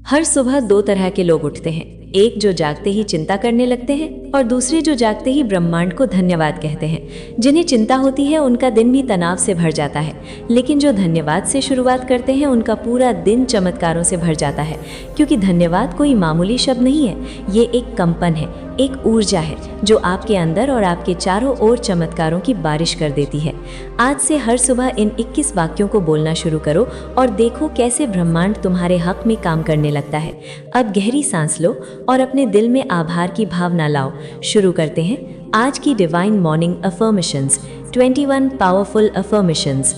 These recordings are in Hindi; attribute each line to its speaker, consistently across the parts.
Speaker 1: हर सुबह दो तरह के लोग उठते हैं, एक जो जागते ही चिंता करने लगते हैं और दूसरे जो जागते ही ब्रह्मांड को धन्यवाद कहते हैं। जिन्हें चिंता होती है उनका दिन भी तनाव से भर जाता है, लेकिन जो धन्यवाद से शुरुआत करते हैं उनका पूरा दिन चमत्कारों से भर जाता है। क्योंकि धन्यवाद कोई मामूली शब्द नहीं है, ये एक कंपन है, एक ऊर्जा है जो आपके अंदर और आपके चारों ओर चमत्कारों की बारिश कर देती है। आज से हर सुबह इन 21 वाक्यों को बोलना शुरू करो और देखो कैसे ब्रह्मांड तुम्हारे हक में काम करने लगता है। अब गहरी सांस लो और अपने दिल में आभार की भावना लाओ। शुरू करते हैं आज की divine morning affirmations. 21 powerful affirmations.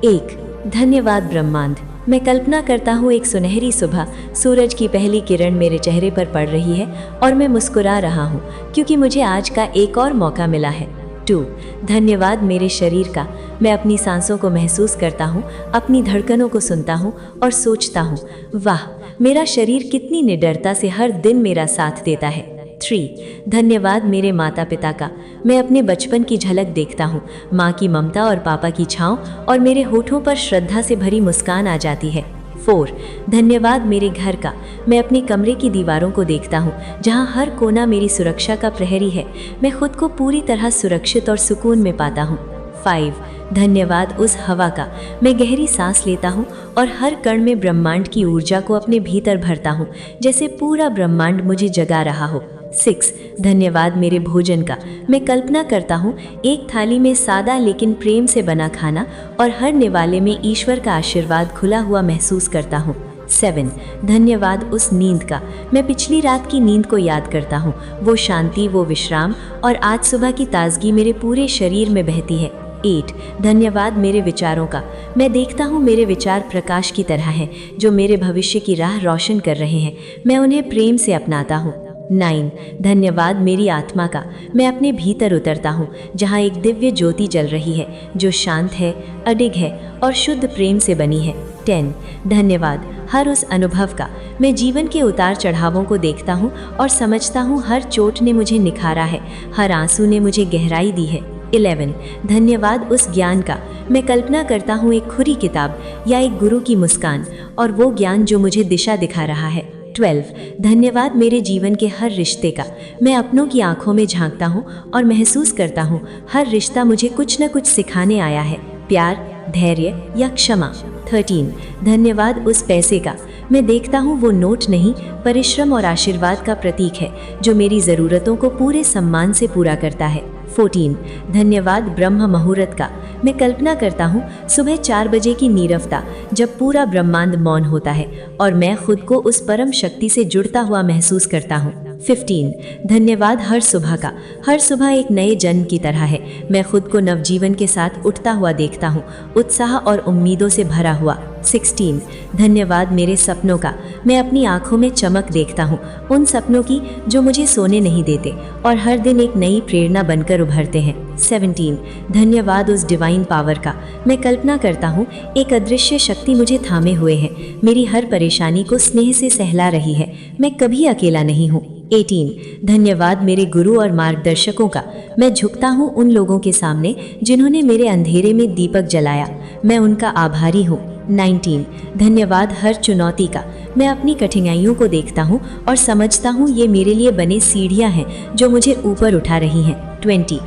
Speaker 1: 1. धन्यवाद ब्रह्मांड। मैं कल्पना करता हूँ एक सुनहरी सुबह, सूरज की पहली किरण मेरे चेहरे पर पड़ रही है और मैं मुस्कुरा रहा हूँ क्योंकि मुझे आज का एक और मौका मिला है। 2. धन्यवाद मेरे शरीर का। मैं अपनी सांसों को महसूस करता हूँ, अपनी धड़कनों को सुनता हूँ और सोचता हूँ, वाह, मेरा शरीर कितनी निडरता से हर दिन मेरा साथ देता है। 3. धन्यवाद मेरे माता पिता का। मैं अपने बचपन की झलक देखता हूँ, माँ की ममता और पापा की छाँव, और मेरे होठों पर श्रद्धा से भरी मुस्कान आ जाती है। 4. धन्यवाद मेरे घर का। मैं अपने कमरे की दीवारों को देखता हूँ, जहाँ हर कोना मेरी सुरक्षा का प्रहरी है। मैं खुद को पूरी तरह सुरक्षित और सुकून में पाता हूँ। 5. धन्यवाद उस हवा का। मैं गहरी सांस लेता हूँ और हर कण में ब्रह्मांड की ऊर्जा को अपने भीतर भरता हूँ, जैसे पूरा ब्रह्मांड मुझे जगा रहा हो। 6. धन्यवाद मेरे भोजन का। मैं कल्पना करता हूँ एक थाली में सादा लेकिन प्रेम से बना खाना, और हर निवाले में ईश्वर का आशीर्वाद खुला हुआ महसूस करता हूँ। 7. धन्यवाद उस नींद का। मैं पिछली रात की नींद को याद करता हूँ, वो शांति, वो विश्राम, और आज सुबह की ताजगी मेरे पूरे शरीर में बहती है। 8. धन्यवाद मेरे विचारों का। मैं देखता हूँ मेरे विचार प्रकाश की तरह हैं, जो मेरे भविष्य की राह रोशन कर रहे हैं। मैं उन्हें प्रेम से अपनाता हूँ। 9. धन्यवाद मेरी आत्मा का। मैं अपने भीतर उतरता हूँ, जहाँ एक दिव्य ज्योति जल रही है, जो शांत है, अडिग है और शुद्ध प्रेम से बनी है। 10. धन्यवाद हर उस अनुभव का। मैं जीवन के उतार चढ़ावों को देखता हूँ और समझता हूँ हर चोट ने मुझे निखारा है, हर आंसू ने मुझे गहराई दी है। 11. धन्यवाद उस ज्ञान का। मैं कल्पना करता हूँ एक खुली किताब या एक गुरु की मुस्कान, और वो ज्ञान जो मुझे दिशा दिखा रहा है। 12. धन्यवाद मेरे जीवन के हर रिश्ते का। मैं अपनों की आंखों में झांकता हूँ और महसूस करता हूँ हर रिश्ता मुझे कुछ न कुछ सिखाने आया है, प्यार, धैर्य या क्षमा। 13. धन्यवाद उस पैसे का। मैं देखता हूँ वो नोट नहीं, परिश्रम और आशीर्वाद का प्रतीक है, जो मेरी ज़रूरतों को पूरे सम्मान से पूरा करता है। 14. धन्यवाद ब्रह्म मुहूर्त का। मैं कल्पना करता हूँ सुबह 4 बजे की नीरवता, जब पूरा ब्रह्मांड मौन होता है और मैं खुद को उस परम शक्ति से जुड़ता हुआ महसूस करता हूँ। 15. धन्यवाद हर सुबह का। हर सुबह एक नए जन्म की तरह है। मैं खुद को नवजीवन के साथ उठता हुआ देखता हूँ, उत्साह और उम्मीदों से भरा हुआ। 16. धन्यवाद मेरे सपनों का। मैं अपनी आंखों में चमक देखता हूँ, उन सपनों की जो मुझे सोने नहीं देते और हर दिन एक नई प्रेरणा बनकर उभरते हैं। 17. धन्यवाद उस डिवाइन पावर का। मैं कल्पना करता हूँ एक अदृश्य शक्ति मुझे थामे हुए है, मेरी हर परेशानी को स्नेह से सहला रही है। मैं कभी अकेला नहीं हूँ। 18. धन्यवाद मेरे गुरु और मार्गदर्शकों का। मैं झुकता हूँ उन लोगों के सामने जिन्होंने मेरे अंधेरे में दीपक जलाया, मैं उनका आभारी हूँ। 19. धन्यवाद हर चुनौती का। मैं अपनी कठिनाइयों को देखता हूँ और समझता हूँ ये मेरे लिए बने सीढ़ियाँ हैं जो मुझे ऊपर उठा रही हैं। 20.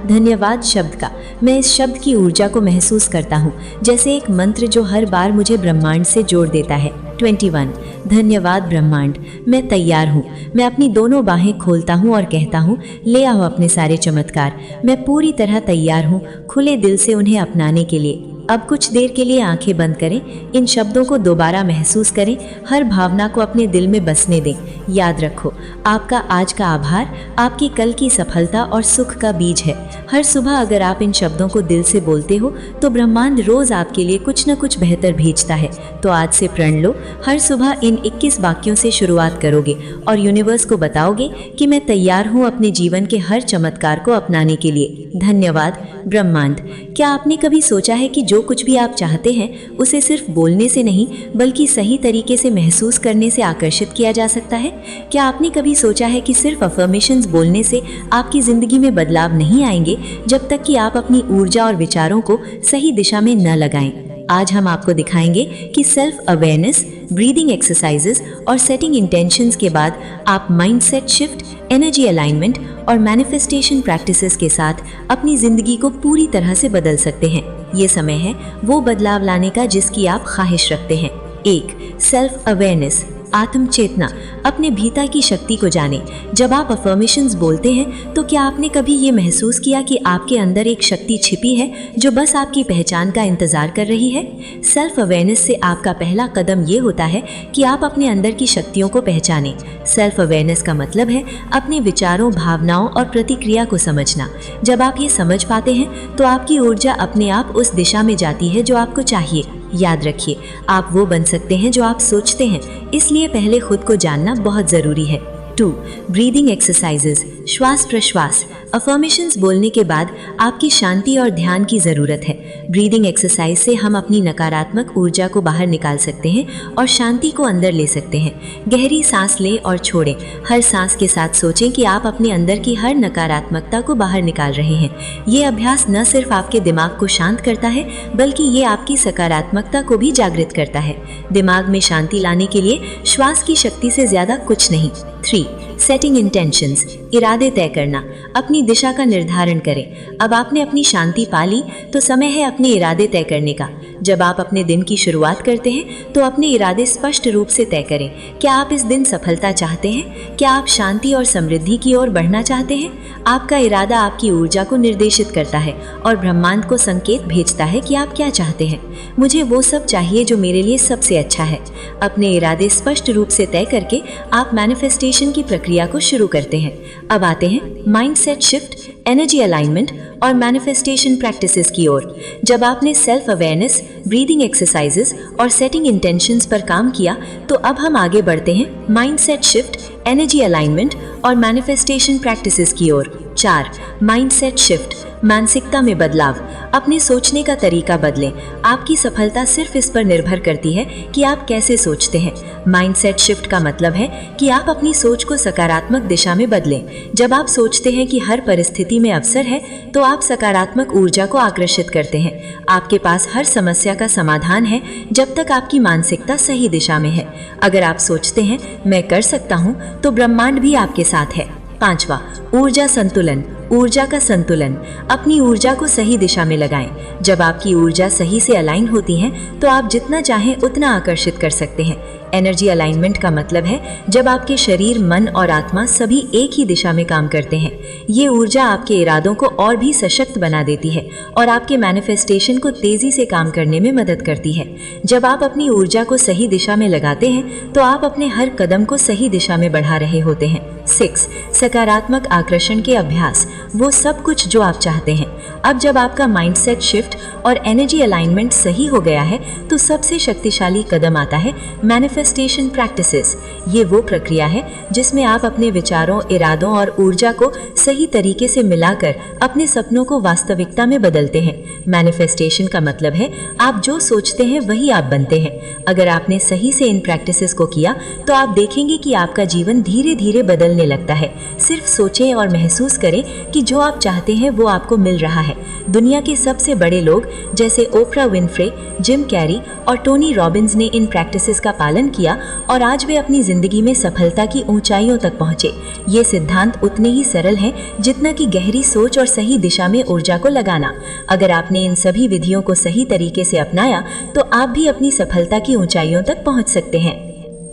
Speaker 1: धन्यवाद शब्द का। मैं इस शब्द की ऊर्जा को महसूस करता हूँ, जैसे एक मंत्र जो हर बार मुझे ब्रह्मांड से जोड़ देता है। 21. धन्यवाद ब्रह्मांड। मैं तैयार हूँ। मैं अपनी दोनों बाहें खोलता हूँ और कहता हूँ, ले आओ अपने सारे चमत्कार। मैं पूरी तरह तैयार हूँ, खुले दिल से उन्हें अपनाने के लिए। अब कुछ देर के लिए आंखें बंद करें, इन शब्दों को दोबारा महसूस करें, हर भावना को अपने दिल में बसने दें। याद रखो, आपका आज का आभार आपकी कल की सफलता और सुख का बीज है। हर सुबह अगर आप इन शब्दों को दिल से बोलते हो तो ब्रह्मांड रोज आपके लिए कुछ न कुछ बेहतर भेजता है। तो आज से प्रण लो, हर सुबह इन 21 वाक्यों से शुरुआत करोगे और यूनिवर्स को बताओगे कि मैं तैयार हूँ अपने जीवन के हर चमत्कार को अपनाने के लिए। धन्यवाद ब्रह्मांड। क्या आपने कभी सोचा है कि जो कुछ भी आप चाहते हैं उसे सिर्फ बोलने से नहीं बल्कि सही तरीके से महसूस करने से आकर्षित किया जा सकता है? क्या आपने कभी सोचा है कि सिर्फ अफर्मेशंस बोलने से आपकी जिंदगी में बदलाव नहीं आएंगे जब तक कि आप अपनी ऊर्जा और विचारों को सही दिशा में न लगाएं? आज हम आपको दिखाएंगे कि सेल्फ अवेयरनेस, ब्रीदिंग एक्सरसाइजेस और सेटिंग इंटेंशंस के बाद आप माइंडसेट शिफ्ट, एनर्जी अलाइनमेंट और मैनिफेस्टेशन प्रैक्टिसेस के साथ अपनी जिंदगी को पूरी तरह से बदल सकते हैं। ये समय है वो बदलाव लाने का जिसकी आप ख्वाहिश रखते हैं। 1. सेल्फ अवेयरनेस, आत्म चेतना। अपने भीतर की शक्ति को जानें। जब आप अफर्मेशंस बोलते हैं तो क्या आपने कभी ये महसूस किया कि आपके अंदर एक शक्ति छिपी है जो बस आपकी पहचान का इंतजार कर रही है? सेल्फ अवेयरनेस से आपका पहला कदम ये होता है कि आप अपने अंदर की शक्तियों को पहचानें। सेल्फ अवेयरनेस का मतलब है अपने विचारों, भावनाओं और प्रतिक्रिया को समझना। जब आप ये समझ पाते हैं तो आपकी ऊर्जा अपने आप उस दिशा में जाती है जो आपको चाहिए। याद रखिए, आप वो बन सकते हैं जो आप सोचते हैं, इसलिए पहले खुद को जानना बहुत ज़रूरी है। 2. ब्रीदिंग एक्सरसाइजेस, श्वास प्रश्वास। अफर्मेशंस बोलने के बाद आपकी शांति और ध्यान की ज़रूरत है। ब्रीदिंग एक्सरसाइज से हम अपनी नकारात्मक ऊर्जा को बाहर निकाल सकते हैं और शांति को अंदर ले सकते हैं। गहरी सांस लें और छोड़ें। हर सांस के साथ सोचें कि आप अपने अंदर की हर नकारात्मकता को बाहर निकाल रहे हैं। ये अभ्यास न सिर्फ आपके दिमाग को शांत करता है बल्कि ये आपकी सकारात्मकता को भी जागृत करता है। दिमाग में शांति लाने के लिए श्वास की शक्ति से ज़्यादा कुछ नहीं। 3. सेटिंग इंटेंशंस, इरादे तय करना। अपनी दिशा का निर्धारण करें। अब आपने अपनी शांति पा ली तो समय है अपने इरादे तय करने का। जब आप अपने दिन की शुरुआत करते हैं तो अपने इरादे स्पष्ट रूप से तय करें। क्या आप इस दिन सफलता चाहते हैं? क्या आप शांति और समृद्धि की ओर बढ़ना चाहते हैं? आपका इरादा आपकी ऊर्जा को निर्देशित करता है और ब्रह्मांड को संकेत भेजता है कि आप क्या चाहते हैं। मुझे वो सब चाहिए जो मेरे लिए सबसे अच्छा है। अपने इरादे स्पष्ट रूप से तय करके आप मैनिफेस्टेशन की प्रक्रिया को शुरू करते हैं। अब आते हैं माइंडसेट शिफ्ट, एनर्जी अलाइनमेंट और मैनिफेस्टेशन प्रैक्टिसेस की ओर। जब आपने सेल्फ अवेयरनेस, ब्रीदिंग एक्सरसाइजेस और सेटिंग इंटेंशंस पर काम किया तो अब हम आगे बढ़ते हैं माइंडसेट शिफ्ट, एनर्जी अलाइनमेंट और मैनिफेस्टेशन प्रैक्टिसेस की ओर। 4. माइंडसेट शिफ्ट, मानसिकता में बदलाव। अपने सोचने का तरीका बदलें। आपकी सफलता सिर्फ इस पर निर्भर करती है कि आप कैसे सोचते हैं। माइंडसेट शिफ्ट का मतलब है कि आप अपनी सोच को सकारात्मक दिशा में बदलें। जब आप सोचते हैं कि हर परिस्थिति में अवसर है तो आप सकारात्मक ऊर्जा को आकर्षित करते हैं। आपके पास हर समस्या का समाधान है जब तक आपकी मानसिकता सही दिशा में है। अगर आप सोचते हैं मैं कर सकता हूँ तो ब्रह्मांड भी आपके साथ है। 5. ऊर्जा संतुलन, ऊर्जा का संतुलन। अपनी ऊर्जा को सही दिशा में लगाएं। जब आपकी ऊर्जा सही से अलाइन होती है तो आप जितना चाहें उतना आकर्षित कर सकते हैं। एनर्जी अलाइनमेंट का मतलब है जब आपके शरीर, मन और आत्मा सभी एक ही दिशा में काम करते हैं। ये ऊर्जा आपके इरादों को और भी सशक्त बना देती है और आपके मैनिफेस्टेशन को तेजी से काम करने में मदद करती है। जब आप अपनी ऊर्जा को सही दिशा में लगाते हैं तो आप अपने हर कदम को सही दिशा में बढ़ा रहे होते हैं। 6. सकारात्मक आकर्षण के अभ्यास, वो सब कुछ जो आप चाहते हैं। अब जब आपका माइंडसेट शिफ्ट और एनर्जी अलाइनमेंट सही हो गया है तो सबसे शक्तिशाली कदम आता है मैनिफेस्टेशन प्रैक्टिसेस। ये वो प्रक्रिया है जिसमें आप अपने विचारों, इरादों और ऊर्जा को सही तरीके से मिलाकर अपने सपनों को वास्तविकता में बदलते हैं। मैनिफेस्टेशन का मतलब है आप जो सोचते हैं वही आप बनते हैं। अगर आपने सही से इन प्रैक्टिसेस को किया तो आप देखेंगे कि आपका जीवन धीरे धीरे बदलने लगता है। सिर्फ सोचें और महसूस करें कि जो आप चाहते हैं वो आपको मिल रहा है। दुनिया के सबसे बड़े लोग जैसे ओप्रा विनफ्रे, जिम कैरी और टोनी रॉबिन्स ने इन प्रैक्टिसेस का पालन किया और आज वे अपनी जिंदगी में सफलता की ऊंचाइयों तक पहुंचे। ये सिद्धांत उतने ही सरल हैं जितना कि गहरी सोच और सही दिशा में ऊर्जा को लगाना। अगर आपने इन सभी विधियों को सही तरीके से अपनाया तो आप भी अपनी सफलता की ऊंचाइयों तक पहुंच सकते हैं।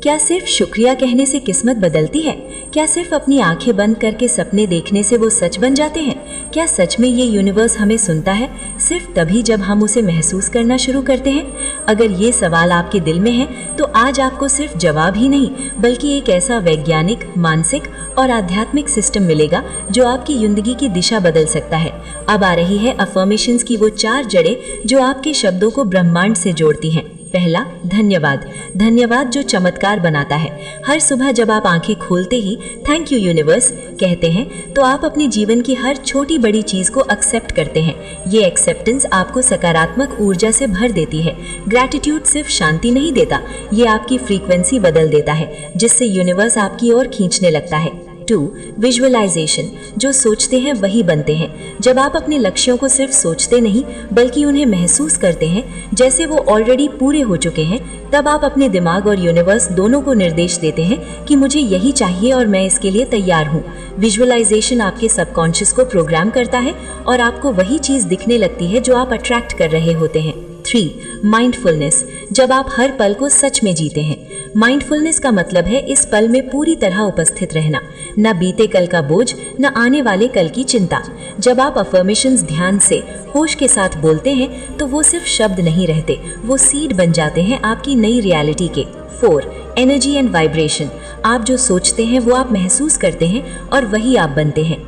Speaker 1: क्या सिर्फ शुक्रिया कहने से किस्मत बदलती है? क्या सिर्फ अपनी आंखें बंद करके सपने देखने से वो सच बन जाते हैं? क्या सच में ये यूनिवर्स हमें सुनता है सिर्फ तभी जब हम उसे महसूस करना शुरू करते हैं? अगर ये सवाल आपके दिल में है तो आज आपको सिर्फ जवाब ही नहीं बल्कि एक ऐसा वैज्ञानिक, मानसिक और आध्यात्मिक सिस्टम मिलेगा जो आपकी जिंदगी की दिशा बदल सकता है। अब आ रही है अफर्मेशंस की वो 4 जड़ें जो आपके शब्दों को ब्रह्मांड से जोड़ती हैं। पहला, धन्यवाद। धन्यवाद जो चमत्कार बनाता है। हर सुबह जब आप आंखें खोलते ही थैंक यू यूनिवर्स कहते हैं तो आप अपने जीवन की हर छोटी बड़ी चीज को एक्सेप्ट करते हैं। ये एक्सेप्टेंस आपको सकारात्मक ऊर्जा से भर देती है। ग्रैटिट्यूड सिर्फ शांति नहीं देता, ये आपकी फ्रीक्वेंसी बदल देता है जिससे यूनिवर्स आपकी ओर खींचने लगता है। 2. विजुअलाइजेशन। जो सोचते हैं वही बनते हैं। जब आप अपने लक्ष्यों को सिर्फ सोचते नहीं बल्कि उन्हें महसूस करते हैं जैसे वो ऑलरेडी पूरे हो चुके हैं, तब आप अपने दिमाग और यूनिवर्स दोनों को निर्देश देते हैं कि मुझे यही चाहिए और मैं इसके लिए तैयार हूँ। विजुअलाइजेशन आपके सबकॉन्शियस को प्रोग्राम करता है और आपको वही चीज दिखने लगती है जो आप अट्रैक्ट कर रहे होते हैं। 3. माइंडफुलनेस। जब आप हर पल को सच में जीते हैं। माइंडफुलनेस का मतलब है इस पल में पूरी तरह उपस्थित रहना, न बीते कल का बोझ, न आने वाले कल की चिंता। जब आप अफर्मेशंस ध्यान से होश के साथ बोलते हैं तो वो सिर्फ शब्द नहीं रहते, वो सीड बन जाते हैं आपकी नई रियलिटी के। 4. Energy and vibration. आप जो सोचते हैं वो आप महसूस करते हैं और वही आप बनते हैं।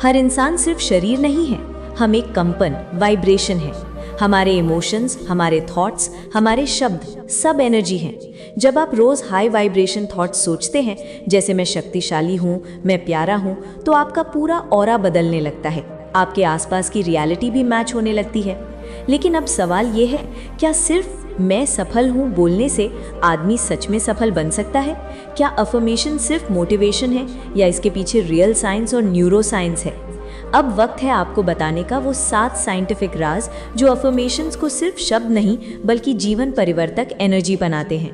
Speaker 1: हर इंसान सिर्फ शरीर नहीं है, हम एक कंपन, वाइब्रेशन है। हमारे इमोशंस, हमारे थॉट्स, हमारे शब्द सब एनर्जी हैं। जब आप रोज हाई वाइब्रेशन थॉट्स सोचते हैं, जैसे मैं शक्तिशाली हूँ, मैं प्यारा हूँ, तो आपका पूरा ऑरा बदलने लगता है। आपके आसपास की रियलिटी भी मैच होने लगती है। लेकिन अब सवाल ये है, क्या सिर्फ मैं सफल हूँ बोलने से आदमी सच में सफल बन सकता है? क्या अफर्मेशन सिर्फ मोटिवेशन है या इसके पीछे रियल साइंस और न्यूरो साइंस है? अब वक्त है आपको बताने का वो 7 साइंटिफिक राज जो अफर्मेशंस को सिर्फ शब्द नहीं बल्कि जीवन परिवर्तक एनर्जी बनाते हैं।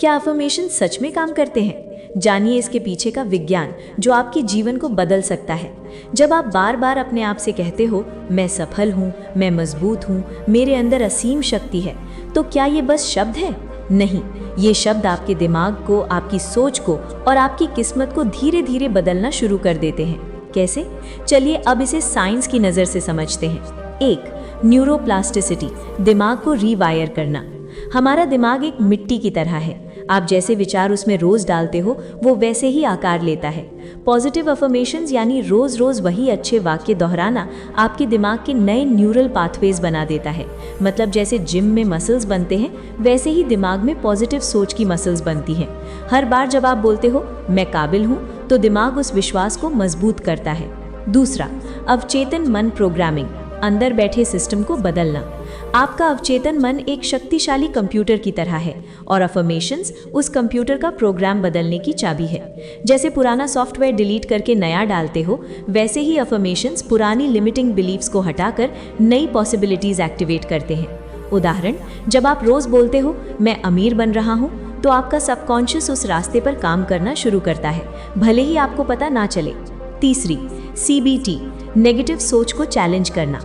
Speaker 1: क्या अफर्मेशन सच में काम करते हैं? जानिए इसके पीछे का विज्ञान जो आपके जीवन को बदल सकता है। जब आप बार बार अपने आप से कहते हो, मैं सफल हूँ, मैं मजबूत हूँ, मेरे अंदर असीम शक्ति है, तो क्या ये बस शब्द है? नहीं, ये शब्द आपके दिमाग को, आपकी सोच को और आपकी किस्मत को धीरे धीरे बदलना शुरू कर देते हैं। कैसे? चलिए अब इसे साइंस की नज़र से समझते हैं। 1. न्यूरोप्लास्टिसिटी, दिमाग को रीवायर करना। हमारा दिमाग एक मिट्टी की तरह है। आप जैसे विचार उसमें रोज डालते हो वो वैसे ही आकार लेता है। पॉजिटिव अफर्मेशंस यानी रोज रोज वही अच्छे वाक्य दोहराना आपके दिमाग के नए न्यूरल पाथवेज बना देता है। मतलब जैसे जिम में मसल्स बनते हैं वैसे ही दिमाग में पॉजिटिव सोच की मसल्स बनती हैं। हर बार जब आप बोलते हो मैं काबिल हूँ तो दिमाग उस विश्वास को मजबूत करता है। दूसरा, अवचेतन मन प्रोग्रामिंग, अंदर बैठे सिस्टम को बदलना। आपका अवचेतन मन एक शक्तिशाली कंप्यूटर की तरह है और अफर्मेशंस उस कंप्यूटर का प्रोग्राम बदलने की चाबी है। जैसे पुराना सॉफ्टवेयर डिलीट करके नया डालते हो, वैसे ही अफर्मेशंस पुरानी लिमिटिंग बिलीफ्स को हटाकर नई पॉसिबिलिटीज एक्टिवेट करते हैं। उदाहरण, जब आप रोज बोलते हो मैं अमीर बन रहा हूँ, तो आपका सबकॉन्शियस उस रास्ते पर काम करना शुरू करता है, भले ही आपको पता ना चले। तीसरी, CBT, नेगेटिव सोच को चैलेंज करना।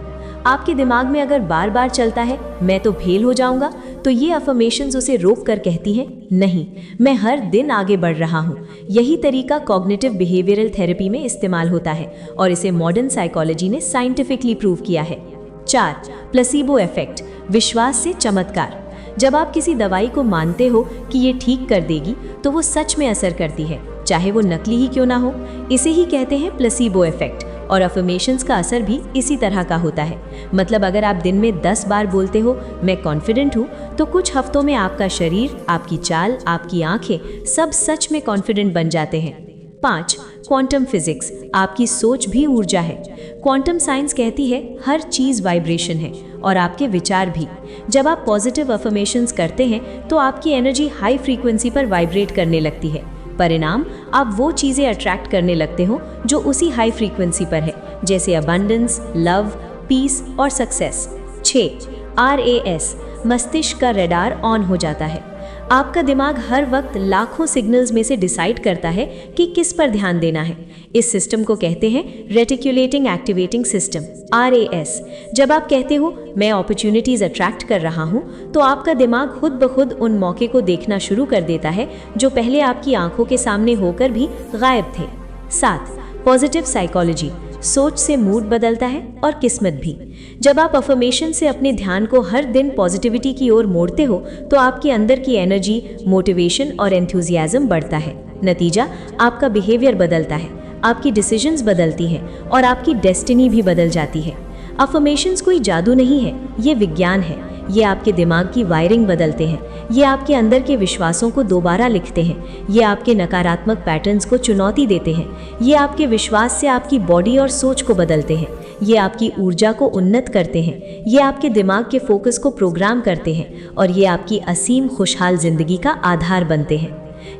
Speaker 1: आपके दिमाग में अगर बार बार चलता है मैं तो फेल हो जाऊंगा, तो ये अफर्मेशंस उसे रोक कर कहती हैं नहीं, मैं हर दिन आगे बढ़ रहा हूँ। यही तरीका कॉग्निटिव बिहेवियरल थेरेपी में इस्तेमाल होता है और इसे मॉडर्न साइकोलॉजी ने साइंटिफिकली प्रूव किया है। 4. प्लेसिबो इफेक्ट, विश्वास से चमत्कार। जब आप किसी दवाई को मानते हो कि ये ठीक कर देगी तो वो सच में असर करती है, चाहे वो नकली ही क्यों ना हो। इसे ही कहते हैं प्लेसिबो इफेक्ट। और अफर्मेशंस का असर भी इसी तरह का होता है। मतलब अगर आप दिन में 10 बार बोलते हो मैं कॉन्फिडेंट हूँ, तो कुछ हफ्तों में आपका शरीर, आपकी चाल, आपकी आंखें सब सच में कॉन्फिडेंट बन जाते हैं। 5. क्वांटम फिजिक्स, आपकी सोच भी ऊर्जा है। क्वांटम साइंस कहती है हर चीज़ वाइब्रेशन है और आपके विचार भी। जब आप पॉजिटिव अफर्मेशंस करते हैं तो आपकी एनर्जी हाई फ्रीक्वेंसी पर वाइब्रेट करने लगती है। परिणाम, आप वो चीज़ें अट्रैक्ट करने लगते हो जो उसी हाई फ्रीक्वेंसी पर है, जैसे अबंडेंस, लव, पीस और सक्सेस। 6. RAS, मस्तिष्क का रडार ऑन हो जाता है। आपका दिमाग हर वक्त लाखों सिग्नल्स में से डिसाइड करता है कि किस पर ध्यान देना है। इस सिस्टम को कहते हैं रेटिकुलेटिंग एक्टिवेटिंग सिस्टम, RAS। जब आप कहते हो मैं अपॉर्चुनिटीज अट्रैक्ट कर रहा हूँ, तो आपका दिमाग खुद ब खुद उन मौके को देखना शुरू कर देता है जो पहले आपकी आंखों के सामने होकर भी गायब थे। 7. पॉजिटिव साइकोलॉजी, सोच से मूड बदलता है और किस्मत भी। जब आप अफर्मेशन से अपने ध्यान को हर दिन पॉजिटिविटी की ओर मोड़ते हो तो आपके अंदर की एनर्जी, मोटिवेशन और एंथुजियाज्म बढ़ता है। नतीजा, आपका बिहेवियर बदलता है, आपकी डिसीजंस बदलती हैं और आपकी डेस्टिनी भी बदल जाती है। अफर्मेशंस कोई जादू नहीं है, ये विज्ञान है। ये आपके दिमाग की वायरिंग बदलते हैं, ये आपके अंदर के विश्वासों को दोबारा लिखते हैं, ये आपके नकारात्मक पैटर्न्स को चुनौती देते हैं, ये आपके विश्वास से आपकी बॉडी और सोच को बदलते हैं, ये आपकी ऊर्जा को उन्नत करते हैं, ये आपके दिमाग के फोकस को प्रोग्राम करते हैं और ये आपकी असीम खुशहाल जिंदगी का आधार बनते हैं।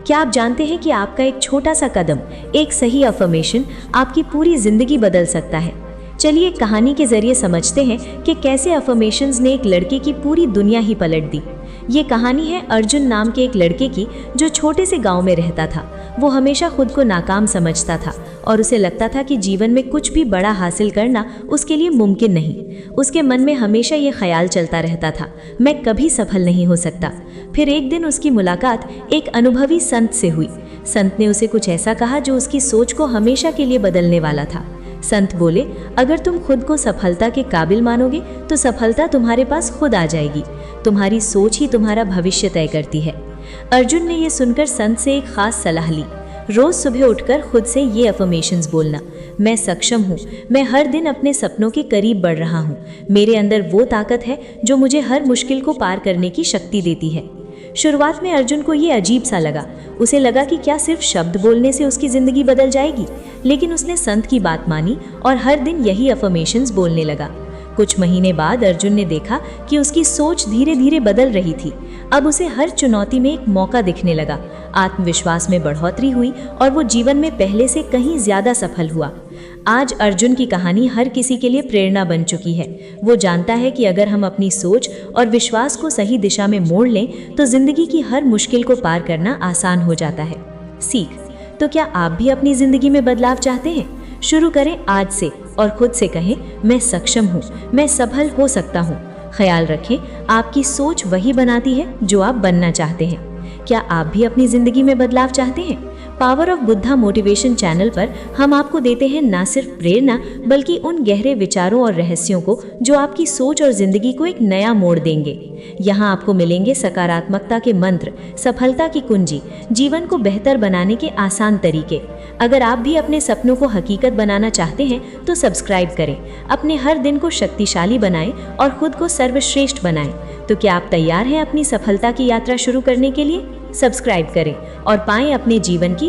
Speaker 1: क्या आप जानते हैं कि आपका एक छोटा सा कदम, एक सही अफर्मेशन आपकी पूरी जिंदगी बदल सकता है। चलिए एक कहानी के जरिए समझते हैं कि कैसे अफर्मेशंस ने एक लड़के की पूरी दुनिया ही पलट दी। ये कहानी है अर्जुन नाम के एक लड़के की, जो छोटे से गांव में रहता था। वो हमेशा खुद को नाकाम समझता था और उसे लगता था कि जीवन में कुछ भी बड़ा हासिल करना उसके लिए मुमकिन नहीं। उसके मन में हमेशा ये ख्याल चलता रहता था, मैं कभी सफल नहीं हो सकता। फिर एक दिन उसकी मुलाकात एक अनुभवी संत से हुई। संत ने उसे कुछ ऐसा कहा जो उसकी सोच को हमेशा के लिए बदलने वाला था। संत बोले, अगर तुम खुद को सफलता के काबिल मानोगे तो सफलता तुम्हारे पास खुद आ जाएगी। तुम्हारी सोच ही तुम्हारा भविष्य तय करती है। अर्जुन ने यह सुनकर संत से एक खास सलाह ली। रोज सुबह उठकर खुद से ये अफर्मेशंस बोलना, मैं सक्षम हूँ, मैं हर दिन अपने सपनों के करीब बढ़ रहा हूँ, मेरे अंदर वो ताकत है जो मुझे हर मुश्किल को पार करने की शक्ति देती है। शुरुआत में अर्जुन को ये अजीब सा लगा। उसे लगा कि क्या सिर्फ शब्द बोलने से उसकी जिंदगी बदल जाएगी, लेकिन उसने संत की बात मानी और हर दिन यही अफर्मेशंस बोलने लगा। कुछ महीने बाद अर्जुन ने देखा कि उसकी सोच धीरे धीरे बदल रही थी। अब उसे हर चुनौती में एक मौका दिखने लगा। आत्मविश्वास में बढ़ोतरी हुई और वो जीवन में पहले से कहीं ज्यादा सफल हुआ। आज अर्जुन की कहानी हर किसी के लिए प्रेरणा बन चुकी है। वो जानता है कि अगर हम अपनी सोच और विश्वास को सही दिशा में मोड़ लें तो जिंदगी की हर मुश्किल को पार करना आसान हो जाता है। सीख, तो क्या आप भी अपनी जिंदगी में बदलाव चाहते हैं? शुरू करें आज से और खुद से कहें, मैं सक्षम हूँ, मैं सफल हो सकता हूँ। ख्याल रखें, आपकी सोच वही बनाती है जो आप बनना चाहते हैं। क्या आप भी अपनी जिंदगी में बदलाव चाहते हैं? Power of Buddha motivation channel पर हम आपको देते हैं ना सिर्फ प्रेरणा, बल्कि उन गहरे विचारों और रहस्यों को जो आपकी सोच और जिंदगी को एक नया मोड़ देंगे। यहाँ आपको मिलेंगे सकारात्मकता के मंत्र, सफलता की कुंजी, जीवन को बेहतर बनाने के आसान तरीके। अगर आप भी अपने सपनों को हकीकत बनाना चाहते हैं तो सब्सक्राइब करें, अपने हर दिन को शक्तिशाली बनाएं और खुद को सर्वश्रेष्ठ बनाएं। तो क्या आप तैयार हैं अपनी सफलता की यात्रा शुरू करने के लिए? सब्सक्राइब करें और पाएं अपने जीवन की